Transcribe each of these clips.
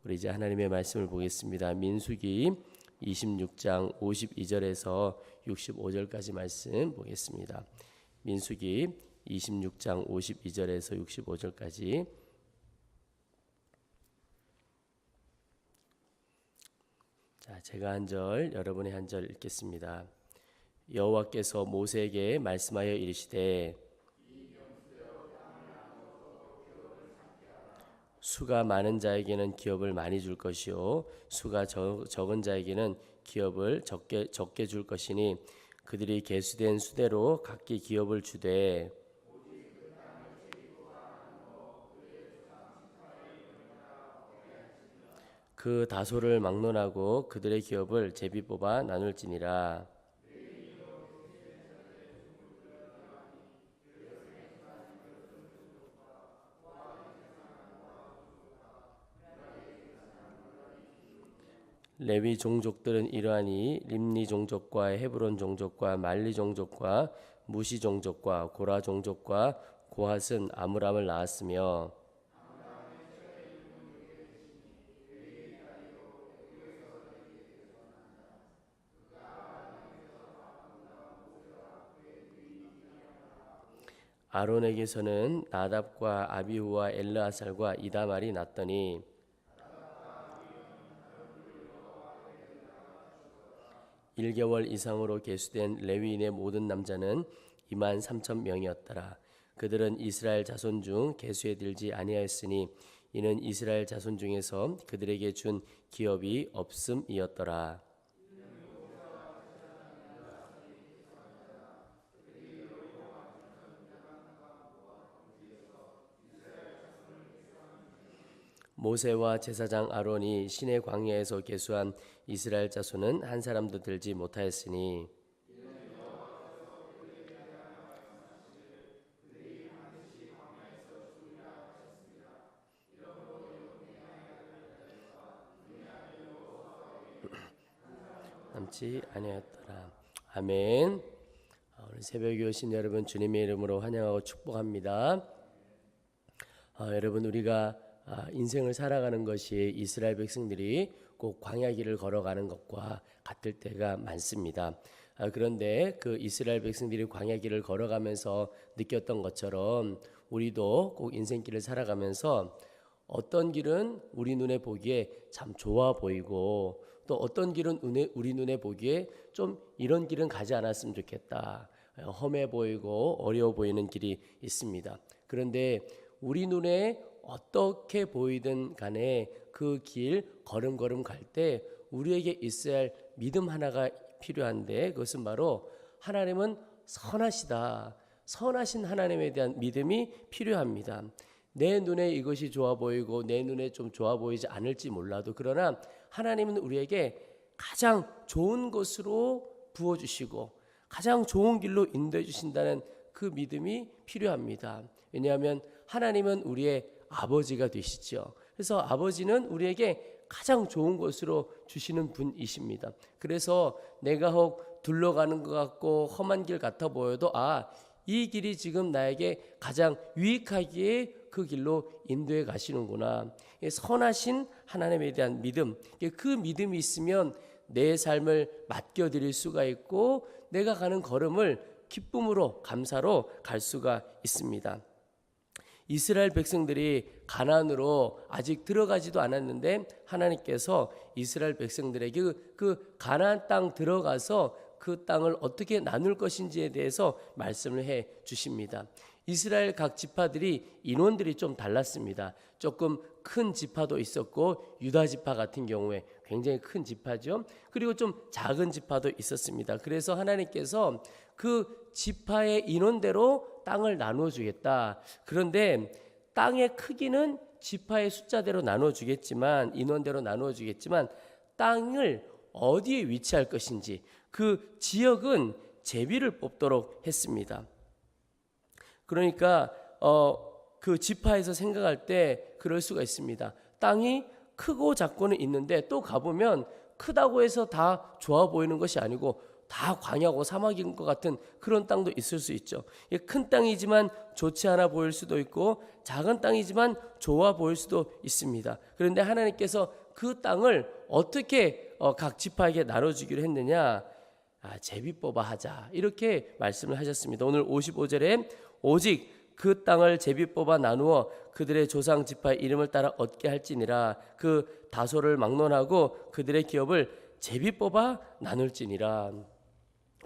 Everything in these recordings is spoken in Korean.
우리 이제 하나님의 말씀을 보겠습니다. 민수기 26장 52절에서 65절까지 말씀 보겠습니다. 민수기 26장 52절에서 65절까지. 자, 제가 한 절, 여러분이 한 절 읽겠습니다. 여호와께서 모세에게 말씀하여 이르시되 수가 많은 자에게는 기업을 많이 줄 것이요 수가 적은 자에게는 기업을 적게 줄 것이니 그들이 계수된 수대로 각기 기업을 주되 그 다소를 막론하고 그들의 기업을 제비 뽑아 나눌지니라. 레위 종족들은 이러하니 림니 종족과 헤브론 종족과 말리 종족과 무시 종족과 고라 종족과 고핫은 아므람을 낳았으며 아론에게서는 나답과 아비후와 엘르아살과 이다말이 났더니 일개월 이상으로 계수된 레위인의 모든 남자는 23,000명이었더라. 그들은 이스라엘 자손 중 계수에 들지 아니하였으니 이는 이스라엘 자손 중에서 그들에게 준 기업이 없음이었더라. 모세와 제사장 아론이 시내 광야에서 계수한 이스라엘 자손은 한 사람도 들지 못하였으니 남지 아니하였더라. 아멘. 오늘 새벽에 오신 여러분 주님의 이름으로 환영하고 축복합니다. 여러분 우리가 인생을 살아가는 것이 이스라엘 백성들이 꼭 광야길을 걸어가는 것과 같을 때가 많습니다. 그런데 그 이스라엘 백성들이 광야길을 걸어가면서 느꼈던 것처럼 우리도 꼭 인생길을 살아가면서 어떤 길은 우리 눈에 보기에 참 좋아 보이고 또 어떤 길은 우리 눈에 보기에 좀 이런 길은 가지 않았으면 좋겠다, 험해 보이고 어려워 보이는 길이 있습니다. 그런데 우리 눈에 어떻게 보이든 간에 그 길 걸음걸음 갈 때 우리에게 있어야 할 믿음 하나가 필요한데 그것은 바로 하나님은 선하시다. 선하신 하나님에 대한 믿음이 필요합니다. 내 눈에 이것이 좋아 보이고 내 눈에 좀 좋아 보이지 않을지 몰라도 그러나 하나님은 우리에게 가장 좋은 것으로 부어주시고 가장 좋은 길로 인도해 주신다는 그 믿음이 필요합니다. 왜냐하면 하나님은 우리의 아버지가 되시죠. 그래서 아버지는 우리에게 가장 좋은 것으로 주시는 분이십니다. 그래서 내가 혹 둘러가는 것 같고 험한 길 같아 보여도 이 길이 지금 나에게 가장 유익하기에 그 길로 인도해 가시는구나. 선하신 하나님에 대한 믿음, 그 믿음이 있으면 내 삶을 맡겨드릴 수가 있고 내가 가는 걸음을 기쁨으로 감사로 갈 수가 있습니다. 이스라엘 백성들이 가나안으로 아직 들어가지도 않았는데 하나님께서 이스라엘 백성들에게 그 가나안 땅 들어가서 그 땅을 어떻게 나눌 것인지에 대해서 말씀을 해 주십니다. 이스라엘 각 지파들이 인원들이 좀 달랐습니다. 조금 큰 지파도 있었고 유다 지파 같은 경우에 굉장히 큰 지파죠. 그리고 좀 작은 지파도 있었습니다. 그래서 하나님께서 그 지파의 인원대로 땅을 나누어 주겠다. 그런데 땅의 크기는 지파의 숫자대로 나누어 주겠지만 인원대로 나누어 주겠지만 땅을 어디에 위치할 것인지 그 지역은 제비를 뽑도록 했습니다. 그러니까 그 지파에서 생각할 때 그럴 수가 있습니다. 땅이 크고 작고는 있는데 또 가보면 크다고 해서 다 좋아 보이는 것이 아니고 다 광야고 사막인 것 같은 그런 땅도 있을 수 있죠. 큰 땅이지만 좋지 않아 보일 수도 있고 작은 땅이지만 좋아 보일 수도 있습니다. 그런데 하나님께서 그 땅을 어떻게 각 지파에게 나눠주기로 했느냐? 제비 뽑아 하자, 이렇게 말씀을 하셨습니다. 오늘 55절에 오직 그 땅을 제비 뽑아 나누어 그들의 조상 지파의 이름을 따라 얻게 할지니라. 그 다소를 막론하고 그들의 기업을 제비 뽑아 나눌지니라.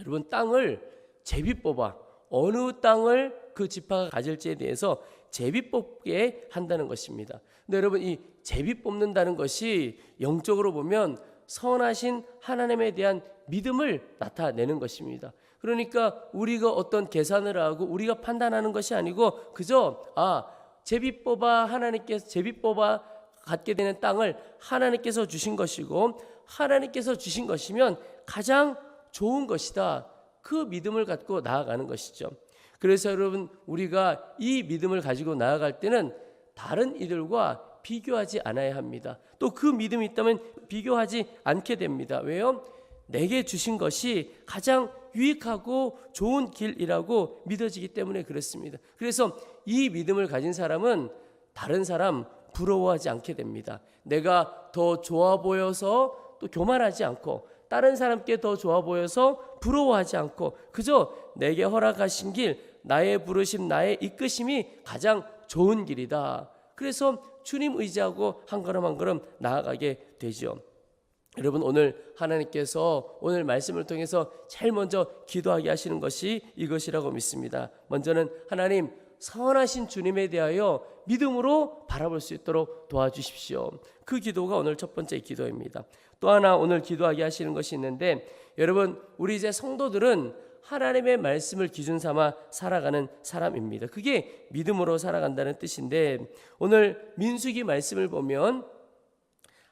여러분, 땅을 제비 뽑아, 어느 땅을 그 지파가 가질지에 대해서 제비 뽑게 한다는 것입니다. 근데 여러분, 이 제비 뽑는다는 것이 영적으로 보면 선하신 하나님에 대한 믿음을 나타내는 것입니다. 그러니까 우리가 어떤 계산을 하고 우리가 판단하는 것이 아니고 그저 제비 뽑아, 하나님께서 제비 뽑아 갖게 되는 땅을 하나님께서 주신 것이고 하나님께서 주신 것이면 가장 좋은 것이다, 그 믿음을 갖고 나아가는 것이죠. 그래서 여러분, 우리가 이 믿음을 가지고 나아갈 때는 다른 이들과 비교하지 않아야 합니다. 또 그 믿음이 있다면 비교하지 않게 됩니다. 왜요? 내게 주신 것이 가장 유익하고 좋은 길이라고 믿어지기 때문에 그렇습니다. 그래서 이 믿음을 가진 사람은 다른 사람 부러워하지 않게 됩니다. 내가 더 좋아 보여서 또 교만하지 않고, 다른 사람께 더 좋아 보여서 부러워하지 않고, 그저 내게 허락하신 길, 나의 부르심, 나의 이끄심이 가장 좋은 길이다. 그래서 주님 의지하고 한 걸음 한 걸음 나아가게 되죠. 여러분, 오늘 하나님께서 오늘 말씀을 통해서 제일 먼저 기도하게 하시는 것이 이것이라고 믿습니다. 먼저는 하나님, 선하신 주님에 대하여 믿음으로 바라볼 수 있도록 도와주십시오. 그 기도가 오늘 첫 번째 기도입니다. 또 하나 오늘 기도하게 하시는 것이 있는데, 여러분, 우리 이제 성도들은 하나님의 말씀을 기준 삼아 살아가는 사람입니다. 그게 믿음으로 살아간다는 뜻인데, 오늘 민수기 말씀을 보면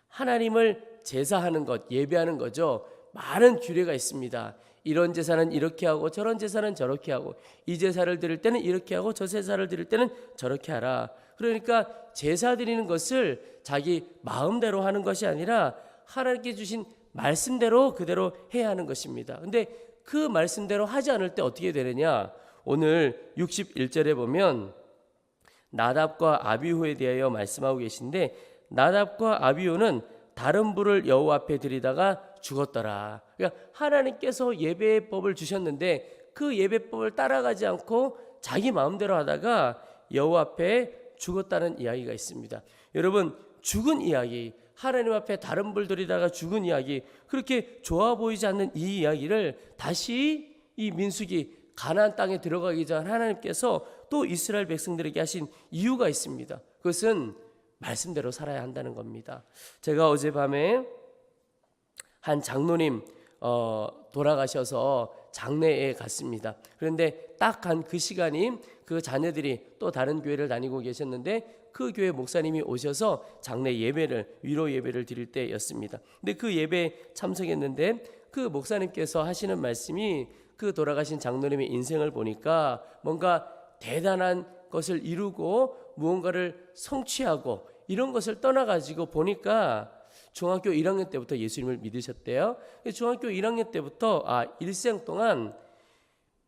하나님을 제사하는 것, 예배하는 거죠. 많은 규례가 있습니다. 이런 제사는 이렇게 하고 저런 제사는 저렇게 하고, 이 제사를 드릴 때는 이렇게 하고 저 제사를 드릴 때는 저렇게 하라. 그러니까 제사 드리는 것을 자기 마음대로 하는 것이 아니라 하나님께 주신 말씀대로 그대로 해야 하는 것입니다. 근데 그 말씀대로 하지 않을 때 어떻게 되느냐? 오늘 61절에 보면 나답과 아비후에 대하여 말씀하고 계신데, 나답과 아비후는 다른 불을 여호와 앞에 드리다가 죽었더라. 그러니까 하나님께서 예배의 법을 주셨는데 그 예배법을 따라가지 않고 자기 마음대로 하다가 여호와 앞에 죽었다는 이야기가 있습니다. 여러분, 죽은 이야기, 하나님 앞에 다른 불 드리다가 죽은 이야기, 그렇게 좋아 보이지 않는 이 이야기를 다시 이 민수기 가나안 땅에 들어가기 전 하나님께서 또 이스라엘 백성들에게 하신 이유가 있습니다. 그것은 말씀대로 살아야 한다는 겁니다. 제가 어젯밤에 한 장로님 돌아가셔서 장례에 갔습니다. 그런데 딱 간 그 시간이 그 자녀들이 또 다른 교회를 다니고 계셨는데 그 교회 목사님이 오셔서 장례 예배를, 위로 예배를 드릴 때였습니다. 근데 그 예배에 참석했는데 그 목사님께서 하시는 말씀이, 그 돌아가신 장로님의 인생을 보니까 뭔가 대단한 것을 이루고 무언가를 성취하고 이런 것을 떠나가지고 보니까 중학교 1학년 때부터 예수님을 믿으셨대요. 중학교 1학년 때부터 일생 동안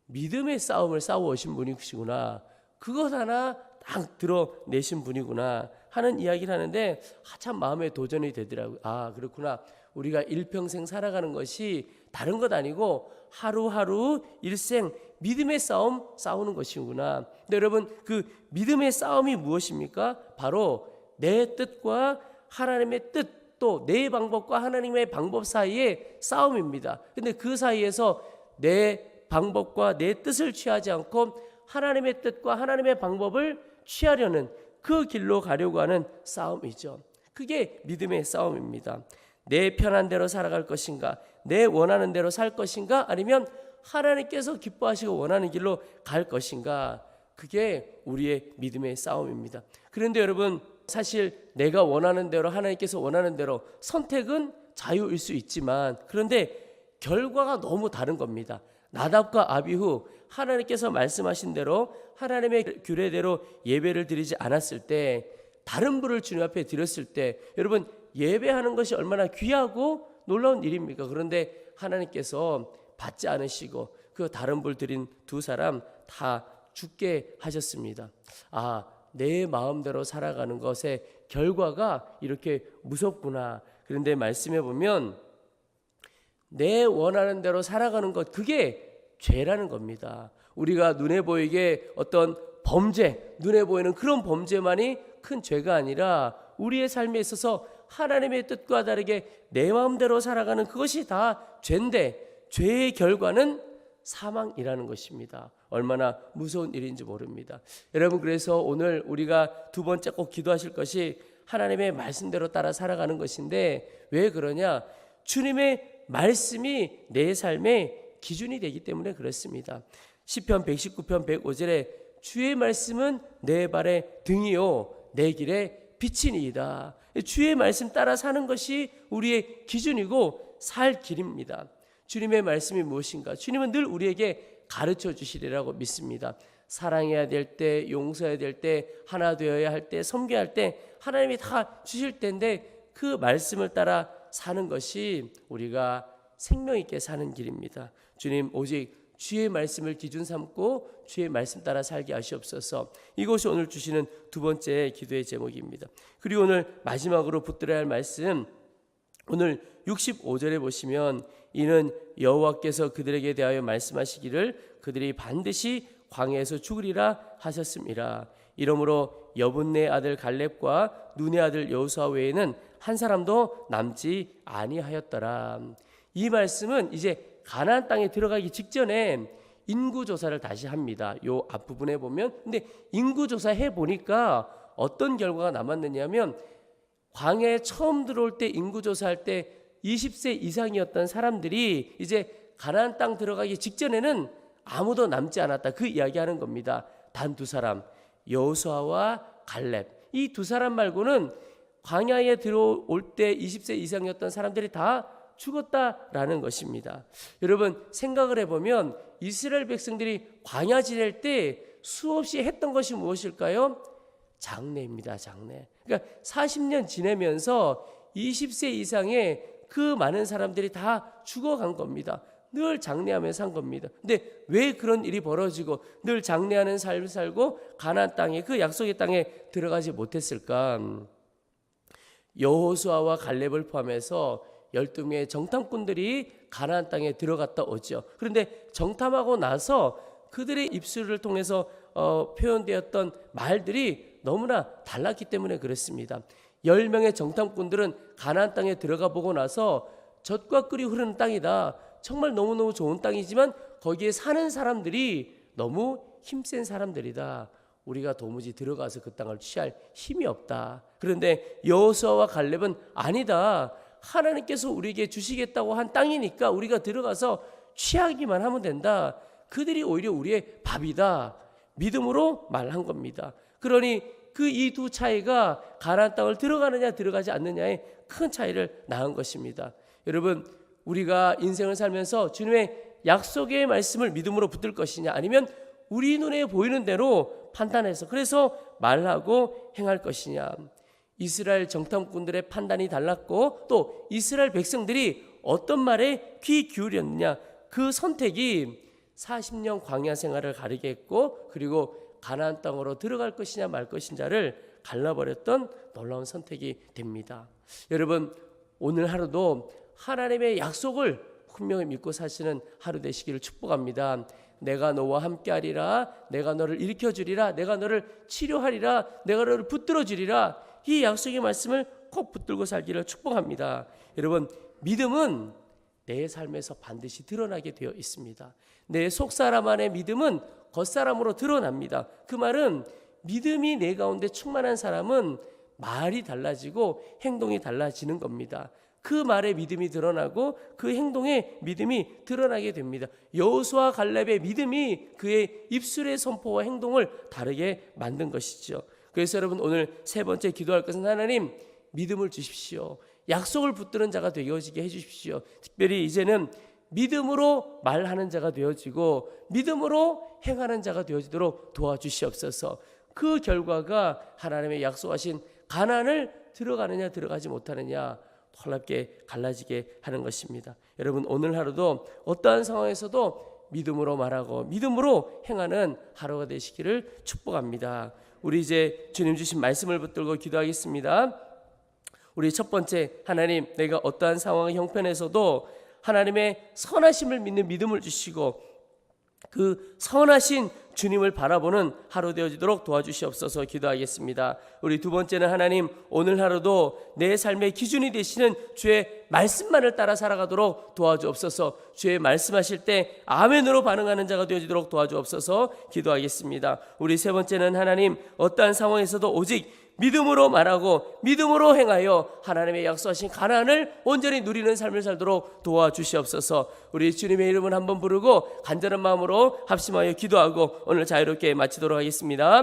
믿음의 싸움을 싸워오신 분이시구나, 그것 하나 딱 드러내신 분이구나 하는 이야기를 하는데 참 마음에 도전이 되더라고요. 그렇구나, 우리가 일평생 살아가는 것이 다른 것 아니고 하루하루 일생 믿음의 싸움 싸우는 것이구나. 근데 여러분, 그 믿음의 싸움이 무엇입니까? 바로 내 뜻과 하나님의 뜻, 또 내 방법과 하나님의 방법 사이의 싸움입니다. 근데 그 사이에서 내 방법과 내 뜻을 취하지 않고 하나님의 뜻과 하나님의 방법을 취하려는, 그 길로 가려고 하는 싸움이죠. 그게 믿음의 싸움입니다. 내 편한 대로 살아갈 것인가, 내 원하는 대로 살 것인가, 아니면 하나님께서 기뻐하시고 원하는 길로 갈 것인가, 그게 우리의 믿음의 싸움입니다. 그런데 여러분, 사실 내가 원하는 대로, 하나님께서 원하는 대로 선택은 자유일 수 있지만, 그런데 결과가 너무 다른 겁니다. 나답과 아비후, 하나님께서 말씀하신 대로 하나님의 규례대로 예배를 드리지 않았을 때, 다른 불을 주님 앞에 드렸을 때, 여러분, 예배하는 것이 얼마나 귀하고 놀라운 일입니까? 그런데 하나님께서 받지 않으시고 그 다른 불 들인 두 사람 다 죽게 하셨습니다. 내 마음대로 살아가는 것의 결과가 이렇게 무섭구나. 그런데 말씀해 보면 내 원하는 대로 살아가는 것, 그게 죄라는 겁니다. 우리가 눈에 보이게 어떤 범죄, 눈에 보이는 그런 범죄만이 큰 죄가 아니라 우리의 삶에 있어서 하나님의 뜻과 다르게 내 마음대로 살아가는 그것이 다 죄인데, 죄의 결과는 사망이라는 것입니다. 얼마나 무서운 일인지 모릅니다. 여러분, 그래서 오늘 우리가 두 번째 꼭 기도하실 것이 하나님의 말씀대로 따라 살아가는 것인데, 왜 그러냐? 주님의 말씀이 내 삶의 기준이 되기 때문에 그렇습니다. 시편 119편 105절에 주의 말씀은 내 발의 등이요 내 길의 빛이니이다. 주의 말씀 따라 사는 것이 우리의 기준이고 살 길입니다. 주님의 말씀이 무엇인가? 주님은 늘 우리에게 가르쳐 주시리라고 믿습니다. 사랑해야 될 때, 용서해야 될 때, 하나 되어야 할 때, 섬겨야 할 때 하나님이 다 주실 텐데, 그 말씀을 따라 사는 것이 우리가 생명 있게 사는 길입니다. 주님, 오직 주의 말씀을 기준 삼고 주의 말씀 따라 살게 하시옵소서. 이것이 오늘 주시는 두 번째 기도의 제목입니다. 그리고 오늘 마지막으로 붙들어야 할 말씀, 오늘 65절에 보시면 이는 여호와께서 그들에게 대하여 말씀하시기를 그들이 반드시 광야에서 죽으리라 하셨습니다. 이러므로 여분네 아들 갈렙과 눈의 아들 여호수아 외에는 한 사람도 남지 아니하였더라. 이 말씀은 이제 가나안 땅에 들어가기 직전에 인구조사를 다시 합니다. 요 앞부분에 보면, 근데 인구조사 해보니까 어떤 결과가 남았느냐면, 광야에 처음 들어올 때 인구조사할 때 20세 이상이었던 사람들이 이제 가나안 땅 들어가기 직전에는 아무도 남지 않았다. 그 이야기하는 겁니다. 단 두 사람, 여호수아와 갈렙, 이 두 사람 말고는 광야에 들어올 때 20세 이상이었던 사람들이 다 죽었다라는 것입니다. 여러분, 생각을 해보면 이스라엘 백성들이 광야 지낼 때 수없이 했던 것이 무엇일까요? 장례입니다. 장례. 그러니까 40년 지내면서 20세 이상의 그 많은 사람들이 다 죽어간 겁니다. 늘 장례하며 산 겁니다. 근데 왜 그런 일이 벌어지고 늘 장례하는 삶을 살고 가나안 땅에, 그 약속의 땅에 들어가지 못했을까? 여호수아와 갈렙을 포함해서 12명의 정탐꾼들이 가나안 땅에 들어갔다 오죠. 그런데 정탐하고 나서 그들의 입술을 통해서 표현되었던 말들이 너무나 달랐기 때문에 그렇습니다. 10명의 정탐꾼들은 가나안 땅에 들어가 보고 나서 젖과 꿀이 흐르는 땅이다, 정말 너무너무 좋은 땅이지만 거기에 사는 사람들이 너무 힘센 사람들이다, 우리가 도무지 들어가서 그 땅을 취할 힘이 없다. 그런데 여호수아와 갈렙은 아니다, 하나님께서 우리에게 주시겠다고 한 땅이니까 우리가 들어가서 취하기만 하면 된다, 그들이 오히려 우리의 밥이다, 믿음으로 말한 겁니다. 그러니 그 이 두 차이가 가나안 땅을 들어가느냐 들어가지 않느냐의 큰 차이를 낳은 것입니다. 여러분, 우리가 인생을 살면서 주님의 약속의 말씀을 믿음으로 붙들 것이냐, 아니면 우리 눈에 보이는 대로 판단해서 그래서 말하고 행할 것이냐. 이스라엘 정탐꾼들의 판단이 달랐고 또 이스라엘 백성들이 어떤 말에 귀 기울였느냐, 그 선택이 40년 광야 생활을 가르게 했고, 그리고 가나안 땅으로 들어갈 것이냐 말 것인자를 갈라버렸던 놀라운 선택이 됩니다. 여러분, 오늘 하루도 하나님의 약속을 분명히 믿고 사시는 하루 되시기를 축복합니다. 내가 너와 함께하리라, 내가 너를 일으켜주리라, 내가 너를 치료하리라, 내가 너를 붙들어주리라, 이 약속의 말씀을 꼭 붙들고 살기를 축복합니다. 여러분, 믿음은 내 삶에서 반드시 드러나게 되어 있습니다. 내 속사람 안의 믿음은 겉사람으로 드러납니다. 그 말은 믿음이 내 가운데 충만한 사람은 말이 달라지고 행동이 달라지는 겁니다. 그 말에 믿음이 드러나고 그 행동에 믿음이 드러나게 됩니다. 여호수아 갈렙의 믿음이 그의 입술의 선포와 행동을 다르게 만든 것이죠. 그래서 여러분, 오늘 세 번째 기도할 것은 하나님, 믿음을 주십시오. 약속을 붙드는 자가 되어지게 해주십시오. 특별히 이제는 믿음으로 말하는 자가 되어지고 믿음으로 행하는 자가 되어지도록 도와주시옵소서. 그 결과가 하나님의 약속하신 가나안을 들어가느냐 들어가지 못하느냐, 놀랍게 갈라지게 하는 것입니다. 여러분, 오늘 하루도 어떠한 상황에서도 믿음으로 말하고 믿음으로 행하는 하루가 되시기를 축복합니다. 우리 이제 주님 주신 말씀을 붙들고 기도하겠습니다. 우리 첫 번째, 하나님, 내가 어떠한 상황의 형편에서도 하나님의 선하심을 믿는 믿음을 주시고 그 선하신 주님을 바라보는 하루 되어지도록 도와주시옵소서 기도하겠습니다. 우리 두 번째는 하나님, 오늘 하루도 내 삶의 기준이 되시는 주의 말씀만을 따라 살아가도록 도와주옵소서. 주의 말씀하실 때 아멘으로 반응하는 자가 되어지도록 도와주옵소서 기도하겠습니다. 우리 세 번째는 하나님, 어떠한 상황에서도 오직 믿음으로 말하고 믿음으로 행하여 하나님의 약속하신 가나안을 온전히 누리는 삶을 살도록 도와주시옵소서. 우리 주님의 이름을 한번 부르고 간절한 마음으로 합심하여 기도하고 오늘 자유롭게 마치도록 하겠습니다.